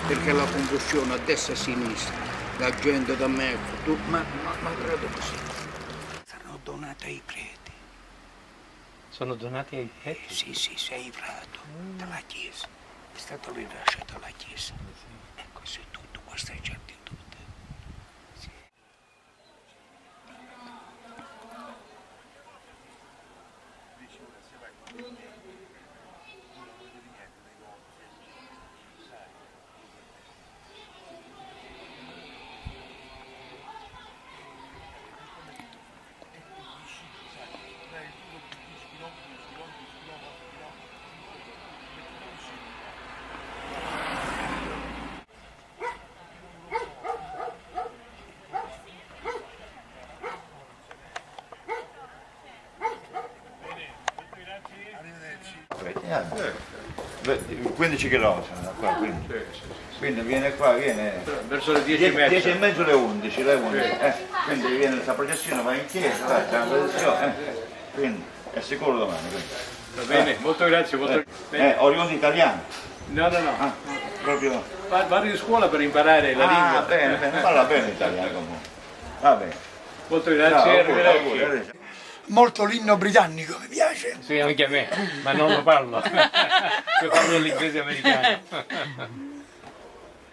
perché la confusione a destra e a sinistra, la gente da me, ma credo così. Saranno donate ai preti. Sono donati ai preti? Sì, sei prato della Chiesa, è stato rilasciato alla Chiesa. E così tutto, questa è certitudine. Sì. Arrivederci. 15 km da qua, quindi viene qua, viene Verso le 10:30. 10 e mezzo, le 11, quindi viene questa processione, va in chiesa, va, c'è una processione, quindi è sicuro domani. Quindi. Va bene, molto grazie. Molto... Oriundo italiano? No. Ah, proprio... Vado in scuola per imparare la lingua. Bene, parla bene italiano comunque. Va bene. Molto grazie, arrivederci. Molto l'inno britannico, mi piace. Sì, anche a me, ma non lo parlo. Io parlo l'inglese americano.